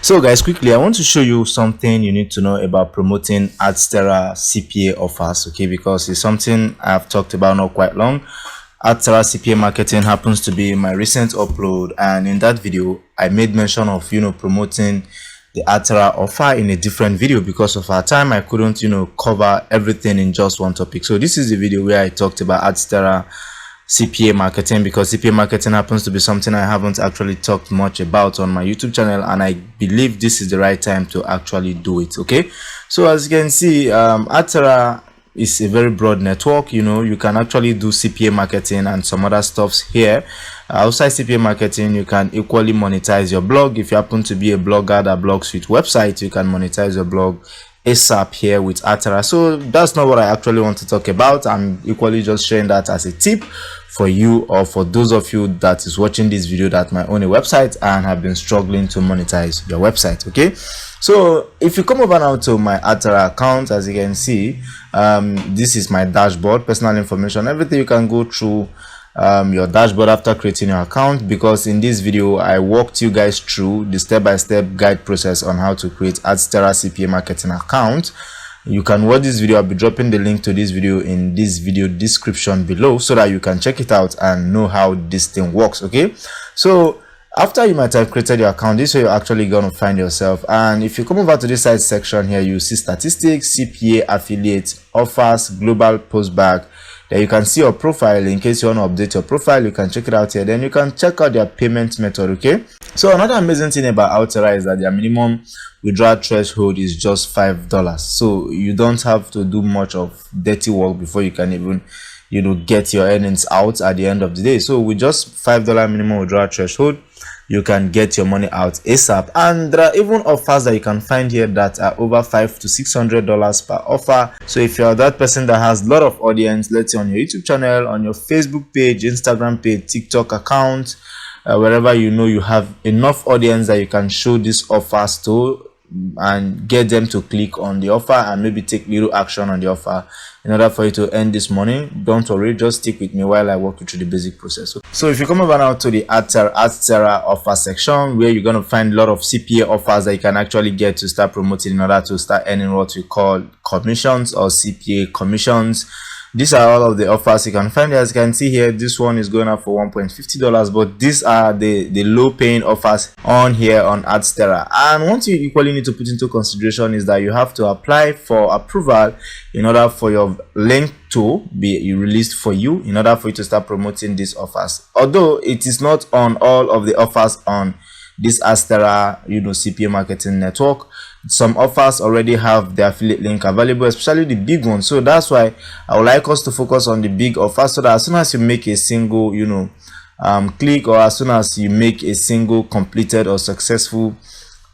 So guys, quickly I want to show you something you need to know about promoting Adsterra CPA offers, okay, because it's something I've talked about not quite long. Adsterra CPA marketing happens to be my recent upload, and in that video I made mention of promoting the Adsterra offer in a different video. Because of our time, I couldn't cover everything in just one topic. So this is the video where I talked about Adsterra CPA marketing, because CPA marketing happens to be something I haven't actually talked much about on my YouTube channel, and I believe this is the right time to actually do it. Okay, so as you can see, Adsterra is a very broad network. You can actually do CPA marketing and some other stuffs here. Outside CPA marketing, you can equally monetize your blog. If you happen to be a blogger that blogs with websites, you can monetize your blog ASAP here with Adsterra. So that's not what I actually want to talk about. I'm equally just sharing that as a tip for you, or for those of you that is watching this video that might own a website and have been struggling to monetize your website. Okay, so if you come over now to my Adsterra account, as you can see, this is my dashboard, personal information, everything. You can go through your dashboard after creating your account, because in this video I walked you guys through the step-by-step guide process on how to create Adsterra CPA marketing account. You can watch this video. I'll be dropping the link to this video in this video description below, so that you can check it out and know how this thing works. Okay, so after you might have created your account, this is where you're actually going to find yourself. And if you come over to this side section here, you see statistics, CPA affiliates, offers, global postback. Then you can see your profile. In case you want to update your profile, you can check it out here. Then you can check out their payment method. Okay, so another amazing thing about Adsterra is that their minimum withdrawal threshold is just $5. So you don't have to do much of dirty work before you can even get your earnings out at the end of the day. So with just $5 minimum withdrawal threshold, you can get your money out ASAP. And there are even offers that you can find here that are over $500 to $600 per offer. So if you're that person that has a lot of audience, let's say on your YouTube channel, on your Facebook page, Instagram page, TikTok account, wherever you have enough audience that you can show these offers to and get them to click on the offer and maybe take little action on the offer in order for you to earn this money, don't worry, just stick with me while I walk you through the basic process. So if you come over now to the Adsterra offer section, where you're going to find a lot of CPA offers that you can actually get to start promoting in order to start earning what we call commissions or CPA commissions. These are all of the offers you can find. As you can see here, this one is going up for $1.50, but these are the low paying offers on here on Adsterra. And what you equally need to put into consideration is that you have to apply for approval in order for your link to be released for you, in order for you to start promoting these offers. Although it is not on all of the offers on this Adsterra CPA marketing network. Some offers already have the affiliate link available, especially the big ones. So that's why I would like us to focus on the big offers, so that as soon as you make a single click, or as soon as you make a single completed or successful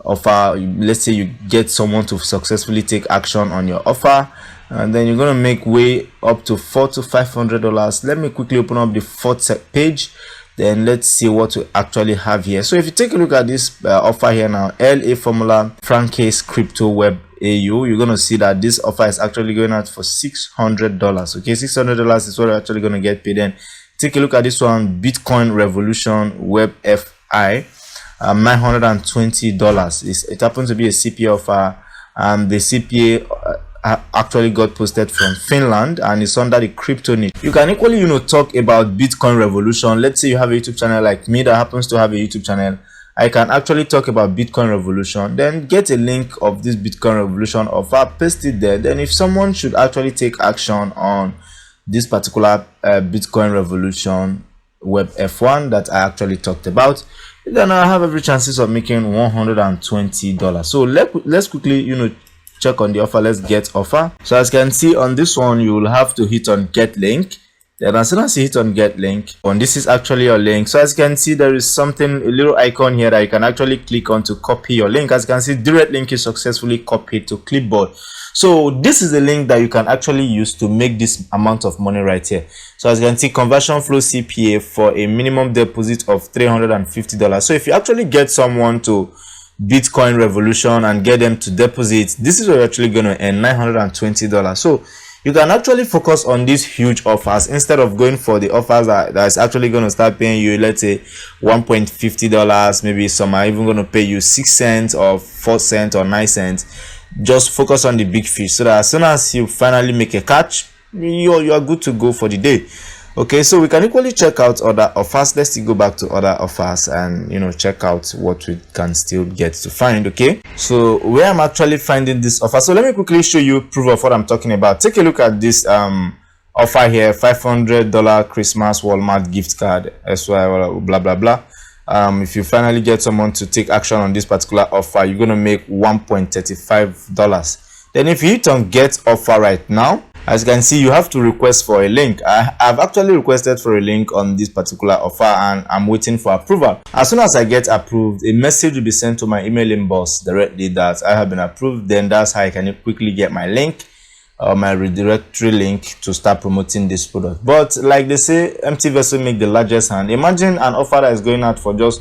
offer, let's say you get someone to successfully take action on your offer, and then you're going to make way up to $400 to $500. Let me quickly open up the fourth page. Then let's see what we actually have here. So if you take a look at this offer here now, LA Formula Francase Crypto Web AU, you're going to see that this offer is actually going out for $600. Okay, $600 is what you're actually going to get paid. Then take a look at this one, Bitcoin Revolution Web FI, $920. It happens to be a CPA offer, and the CPA actually got posted from Finland, and it's under the crypto niche. You can equally talk about Bitcoin Revolution. Let's say you have a YouTube channel like me that happens to have a YouTube channel. I can actually talk about Bitcoin Revolution, then get a link of this Bitcoin Revolution offer, paste it there. Then if someone should actually take action on this particular Bitcoin Revolution Web F1 that I actually talked about, then I have every chances of making $120. So let's quickly check on the offer. Let's get offer. So as you can see on this one, you will have to hit on get link. Then as soon as you hit on get link, this is actually your link. So as you can see, there is something, a little icon here that you can actually click on to copy your link. As you can see, direct link is successfully copied to clipboard. So this is the link that you can actually use to make this amount of money right here. So as you can see, conversion flow CPA for a minimum deposit of $350. So if you actually get someone to Bitcoin Revolution and get them to deposit, this is what you're actually going to earn, $920. So you can actually focus on these huge offers instead of going for the offers that is actually going to start paying you, let's say $1.50. Maybe some are even going to pay you 6 cents or 4 cents or 9 cents. Just focus on the big fish, so that as soon as you finally make a catch, you are good to go for the day. Okay, so we can equally check out other offers. Let's go back to other offers and check out what we can still get to find. Okay, so where I'm actually finding this offer, so let me quickly show you proof of what I'm talking about. Take a look at this offer here, $500 Christmas Walmart gift card, SY blah blah blah. If you finally get someone to take action on this particular offer, you're gonna make $1.35. Then if you hit on get offer right now, as you can see, you have to request for a link. I've actually requested for a link on this particular offer and I'm waiting for approval. As soon as I get approved, a message will be sent to my email inbox directly that I have been approved. Then that's how I can quickly get my link, my redirectory link, to start promoting this product. But like they say, empty vessel make the largest hand. Imagine an offer that is going out for just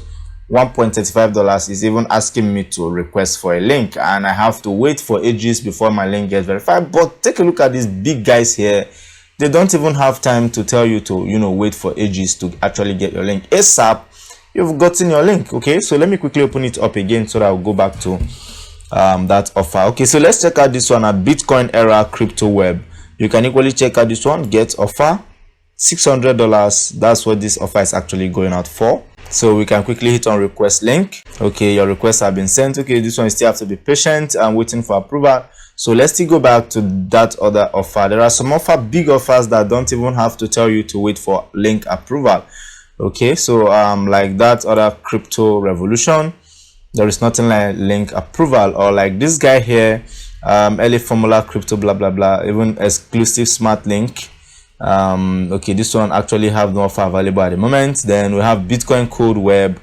$1.35 is even asking me to request for a link, and I have to wait for ages before my link gets verified. But take a look at these big guys here. They don't even have time to tell you to wait for ages to actually get your link. ASAP, you've gotten your link. Okay, so let me quickly open it up again so that I'll go back to that offer. Okay, so let's check out this one at Bitcoin Era Crypto Web. You can equally check out this one, get offer $600. That's what this offer is actually going out for. So we can quickly hit on request link. Okay, your requests have been sent. Okay, this one you still have to be patient and waiting for approval. So let's still go back to that other offer. There are some big offers that don't even have to tell you to wait for link approval. Okay, so like that other crypto revolution, there is nothing like link approval. Or like this guy here, LA formula crypto blah blah blah, even exclusive smart link. Okay, this one actually have no offer available at the moment. Then we have Bitcoin Code Web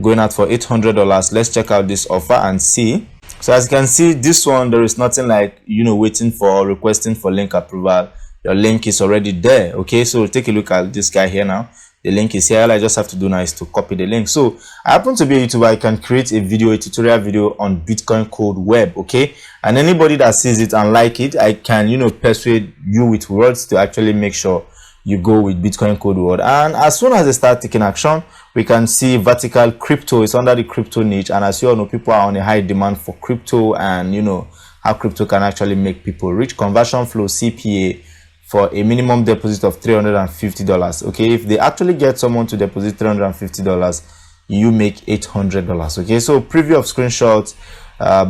going out for $800. Let's check out this offer and see. So as you can see, this one, there is nothing like waiting for or requesting for link approval. Your link is already there. Okay, so take a look at this guy here now. The link is here. All I just have to do now is to copy the link. So I happen to be a YouTuber. I can create a video, a tutorial video on Bitcoin Code Web. Okay, and anybody that sees it and like it, I can persuade you with words to actually make sure you go with Bitcoin Code Web. And as soon as they start taking action, we can see vertical crypto is under the crypto niche. And as you all know, people are on a high demand for crypto, and how crypto can actually make people rich. Conversion flow CPA for a minimum deposit of $350. Okay, if they actually get someone to deposit $350, you make $800. Okay, so preview of screenshots,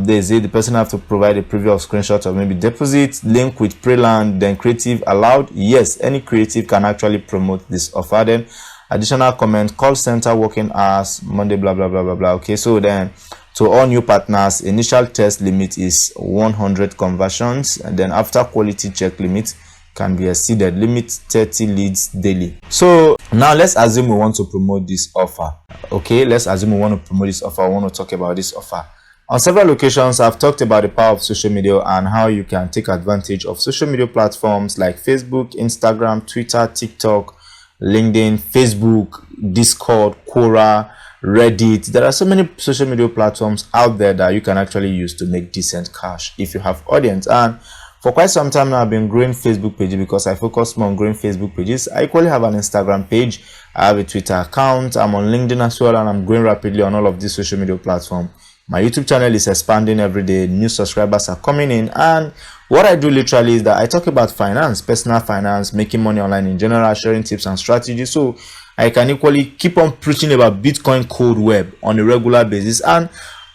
they say the person have to provide a preview of screenshots of maybe deposit, link with Preland, then creative allowed. Yes, any creative can actually promote this offer. Then additional comment, call center working hours Monday blah blah blah blah blah. Okay, so then to all new partners, initial test limit is 100 conversions, and then after quality check limit can be exceeded, limit 30 leads daily. So now let's assume we want to promote this offer. Okay, let's assume we want to promote this offer. I want to talk about this offer. On several occasions, I've talked about the power of social media and how you can take advantage of social media platforms like Facebook, Instagram, Twitter, TikTok, LinkedIn, Facebook, Discord, Quora, Reddit. There are so many social media platforms out there that you can actually use to make decent cash if you have audience. And for quite some time now, I've been growing Facebook pages because I focus more on growing Facebook pages. I equally have an Instagram page. I have a Twitter account. I'm on LinkedIn as well, and I'm growing rapidly on all of these social media platforms. My YouTube channel is expanding every day. New subscribers are coming in, and what I do literally is that I talk about finance, personal finance, making money online in general, sharing tips and strategies. So I can equally keep on preaching about Bitcoin Code Web on a regular basis. And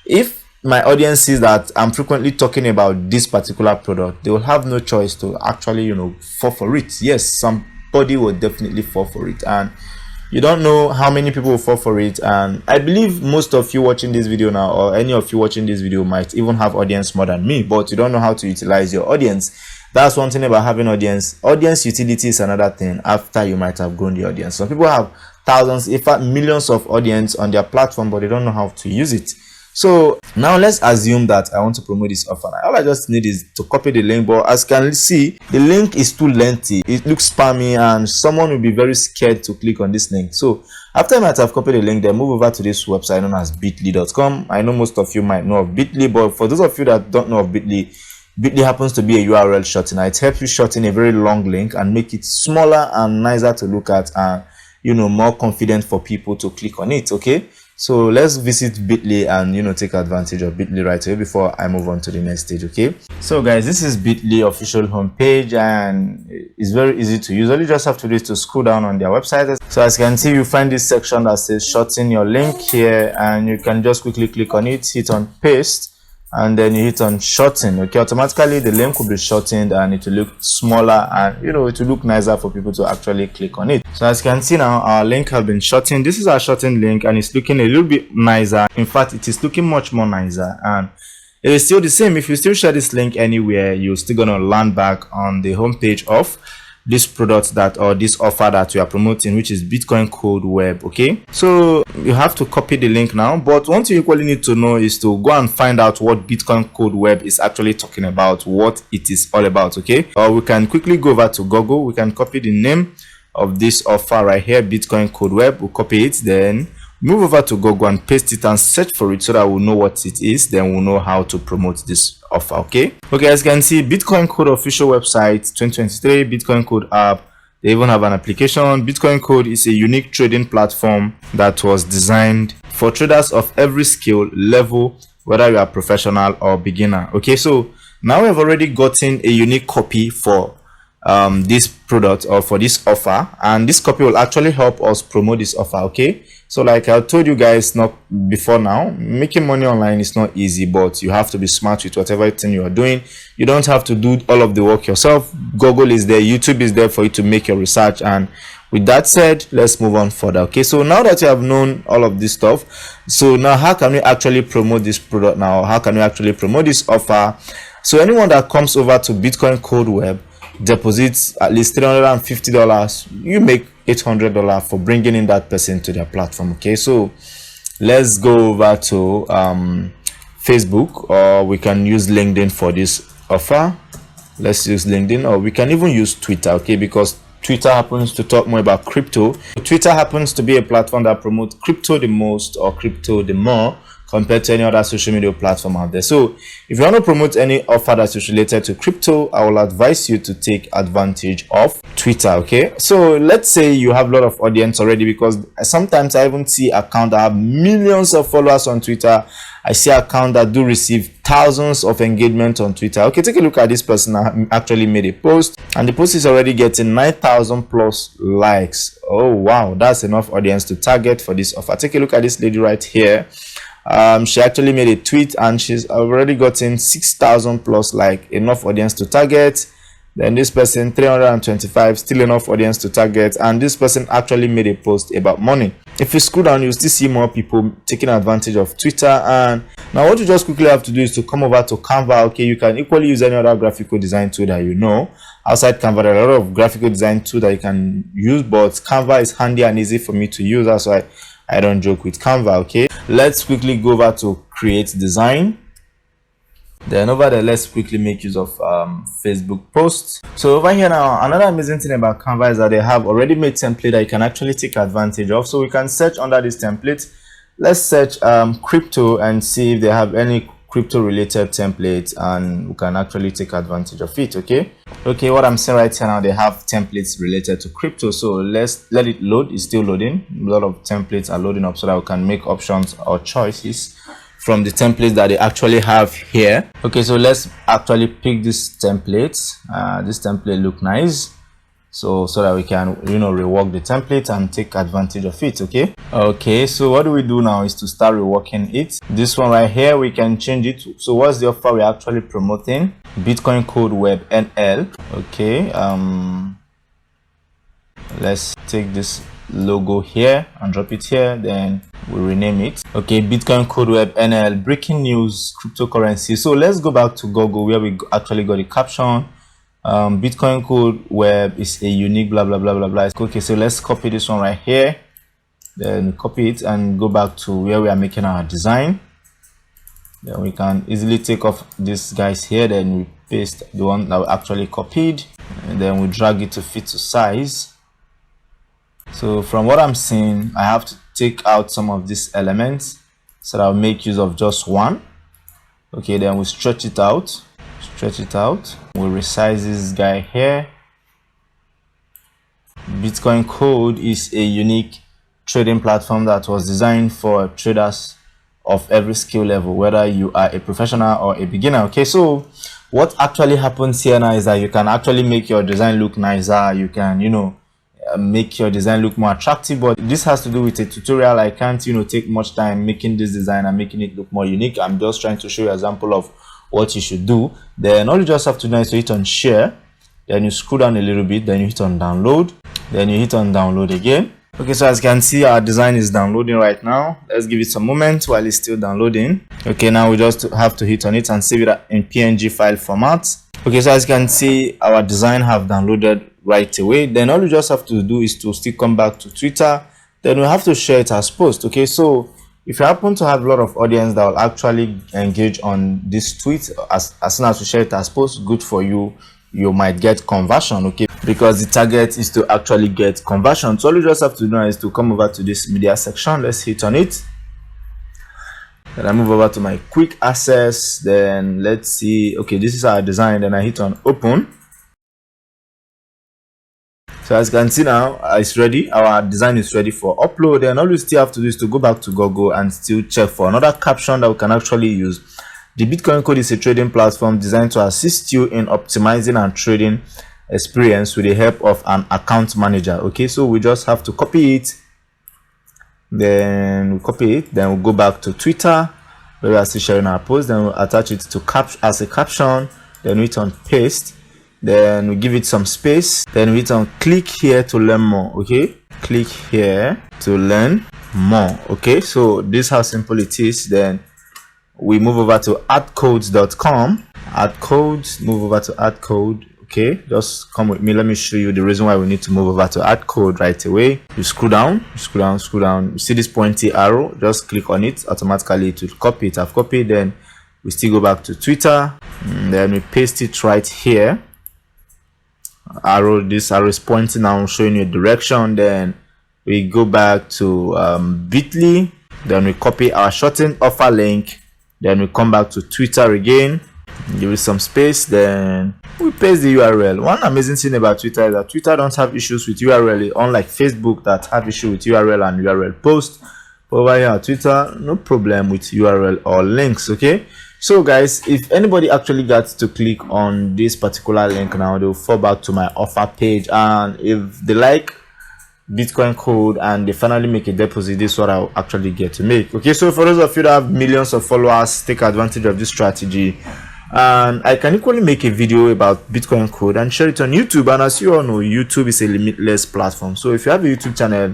if my audience sees that I'm frequently talking about this particular product, they will have no choice to actually fall for it. Yes, somebody will definitely fall for it, and you don't know how many people will fall for it. And I believe most of you watching this video now, or any of you watching this video, might even have audience more than me, but you don't know how to utilize your audience. That's one thing about having audience. Audience utility is another thing after you might have grown the audience. Some people have thousands, in fact millions of audience on their platform, but they don't know how to use it. So now let's assume that I want to promote this offer. All I just need is to copy the link, but as you can see, the link is too lengthy. It looks spammy and someone will be very scared to click on this link. So after I might have copied the link, then move over to this website known as bit.ly.com. I know most of you might know of Bit.ly, but for those of you that don't know of Bit.ly, Bitly happens to be a URL shortener. It helps you shorten a very long link and make it smaller and nicer to look at, and more confident for people to click on it. Okay, so let's visit Bitly and take advantage of Bitly right away before I move on to the next stage. Okay, so guys, this is Bitly official homepage and it's very easy to use. All you just have to do is to scroll down on their website. So as you can see, you find this section that says shorten your link here, and you can just quickly click on it, hit on paste, and then you hit on shorten. Okay, automatically the link will be shortened and it will look smaller, and it will look nicer for people to actually click on it. So as you can see now, our link has been shortened. This is our shortened link and it's looking a little bit nicer. In fact, it is looking much more nicer, and it is still the same. If you still share this link anywhere, you're still gonna land back on the homepage of this product or this offer that we are promoting, which is Bitcoin Code Web. Okay, so you have to copy the link now, but one thing you equally need to know is to go and find out what Bitcoin Code Web is actually talking about, what it is all about. Okay, or we can quickly go over to Google. We can copy the name of this offer right here, Bitcoin Code Web. We'll copy it, then move over to Google and paste it and search for it so that we'll know what it is. Then we'll know how to promote this offer. Okay, as you can see, Bitcoin Code official website 2023, Bitcoin Code app. They even have an application. Bitcoin Code is a unique trading platform that was designed for traders of every skill level, whether you are professional or beginner. Okay, so now we've already gotten a unique copy for this product or for this offer, and this copy will actually help us promote this offer. Okay, so like I told you guys not before now, making money online is not easy, but you have to be smart with whatever thing you are doing. You don't have to do all of the work yourself. Google is there, YouTube is there for you to make your research. And with that said, let's move on further. Okay, so now that you have known all of this stuff, so now how can we actually promote this product now? How can we actually promote this offer? So anyone that comes over to Bitcoin Code Web deposits at least $350, you make $800 for bringing in that person to their platform. Okay, so let's go over to Facebook, or we can use LinkedIn for this offer. Let's use LinkedIn, or we can even use Twitter. Okay, because Twitter happens to talk more about crypto. Twitter happens to be a platform that promotes crypto the most, or crypto the more, compared to any other social media platform out there. So if you want to promote any offer that is related to crypto, I will advise you to take advantage of Twitter. Okay, so let's say you have a lot of audience already, because sometimes I even see accounts that have millions of followers on Twitter. I see accounts that do receive thousands of engagement on Twitter. Okay, take a look at this person. Actually made a post, and the post is already getting 9,000 plus likes. Oh wow, that's enough audience to target for this offer. Take a look at this lady right here. She actually made a tweet and she's already gotten 6,000 plus, like enough audience to target. Then this person 325, still enough audience to target. And this person actually made a post about money. If you scroll down, you still see more people taking advantage of Twitter. And now what you just quickly have to do is to come over to Canva. Okay, you can equally use any other graphical design tool that you know. Outside Canva, there are a lot of graphical design tools that you can use, but Canva is handy and easy for me to use. That's why I don't joke with Canva. Okay, let's quickly go over to create design. Then over there, let's quickly make use of Facebook posts. So over here now, another amazing thing about Canva is that they have already made template that you can actually take advantage of. So we can search under this template. Let's search crypto and see if they have any crypto related templates, and we can actually take advantage of it. Okay, what I'm saying right here now, they have templates related to crypto. So let's let it load. It's still loading. A lot of templates are loading up so that we can make options or choices from the templates that they actually have here. Okay, so let's actually pick this template. This template look nice, so that we can rework the template and take advantage of it. Okay, so what do we do now is to start reworking it. This one right here, we can change it. So what's the offer we're actually promoting? Bitcoin Code Web NL. Okay, let's take this logo here and drop it here, then we rename it. Okay, Bitcoin Code Web NL, breaking news cryptocurrency. So let's go back to Google where we actually got the caption. Bitcoin Code Web is a unique blah blah blah blah blah. Okay, so let's copy this one right here, then copy it and go back to where we are making our design. Then we can easily take off these guys here, then we paste the one that we actually copied, and then we drag it to fit to size. So from what I'm seeing, I have to take out some of these elements so that I'll make use of just one. Okay, then we stretch it out. stretch it out. We'll resize this guy here. Bitcoin Code is a unique trading platform that was designed for traders of every skill level, whether you are a professional or a beginner. Okay, so what actually happens here now is that you can actually make your design look nicer. You can, make your design look more attractive, but this has to do with a tutorial. I can't, take much time making this design and making it look more unique. I'm just trying to show you an example of what you should do. Then all you just have to do is to hit on share, then you scroll down a little bit, then you hit on download, then you hit on download again. Okay, so as you can see, our design is downloading right now. Let's give it some moment while it's still downloading. Okay, now we just have to hit on it and save it in PNG file format. Okay, so as you can see, our design have downloaded right away. Then all you just have to do is to still come back to Twitter. Then we have to share it as post. Okay, so if you happen to have a lot of audience that will actually engage on this tweet, as soon as you share it as post, good for you. You might get conversion, okay, because the target is to actually get conversion. So all you just have to do is to come over to this media section. Let's hit on it. Then I move over to my quick access. Then let's see. Okay, this is our design. Then I hit on open. So as you can see now, it's ready. Our design is ready for upload. Then all you still have to do is to go back to Google and still check for another caption that we can actually use. The Bitcoin Code is a trading platform designed to assist you in optimizing and trading experience with the help of an account manager. Okay, so we just have to copy it. Then we copy it. Then we'll go back to Twitter where we are still sharing our post. Then we'll attach it to as a caption. Then we hit on paste. Then we give it some space. Then we hit on click here to learn more. Okay, click here to learn more. Okay, so this is how simple it is. Then we move over to adcodes.com. Adcodes, move over to adcode. Okay, just come with me. Let me show you the reason why we need to move over to adcode right away. You scroll down, scroll down. You see this pointy arrow, just click on it. Automatically it will copy it. I've copied. Then we still go back to Twitter. Then we paste it right here. This arrow is pointing now, showing you a direction. Then we go back to bit.ly. Then we copy our shortened offer link. Then we come back to Twitter again, give it some space, then we paste the URL. One amazing thing about Twitter is that Twitter don't have issues with URL, unlike Facebook that have issue with URL and URL post. But over here, Twitter, no problem with URL or links. Okay, so guys, if anybody actually got to click on this particular link now, they'll fall back to my offer page, and if they like Bitcoin Code and they finally make a deposit, this is what I'll actually get to make. Okay, so for those of you that have millions of followers, take advantage of this strategy. And I can equally make a video about Bitcoin Code and share it on YouTube. And as you all know, YouTube is a limitless platform. So if you have a YouTube channel,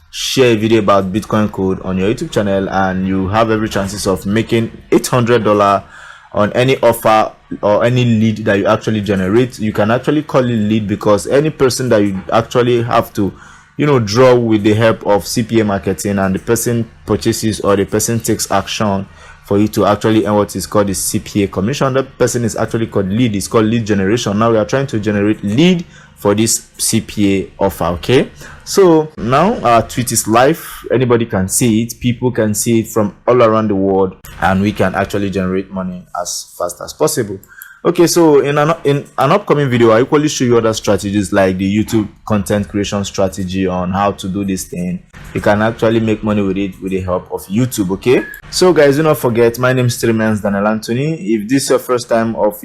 share a video about Bitcoin Code on your YouTube channel, and you have every chances of making $800 on any offer or any lead that you actually generate. You can actually call it lead, because any person that you actually have to draw with the help of CPA marketing, and the person purchases or the person takes action for you to actually earn what is called the CPA commission. That person is actually called lead. It's called lead generation. Now we are trying to generate lead for this CPA offer. Okay, so now our tweet is live. Anybody can see it. People can see it from all around the world, and we can actually generate money as fast as possible. Okay, so in an upcoming video, I equally show you other strategies like the YouTube content creation strategy on how to do this thing. You can actually make money with it with the help of YouTube. Okay, so guys, do not forget, my name is Daniel Anthony. If this is your first time of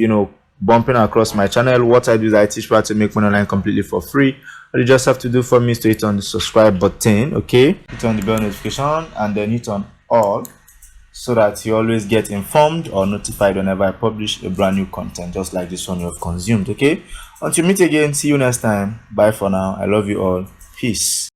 bumping across my channel, what I do is I teach people how to make money online completely for free. All you just have to do for me is to hit on the subscribe button. Okay, hit on the bell notification and then hit on all, so that you always get informed or notified whenever I publish a brand new content just like this one you have consumed. Okay, until we meet again, see you next time. Bye for now. I love you all. Peace.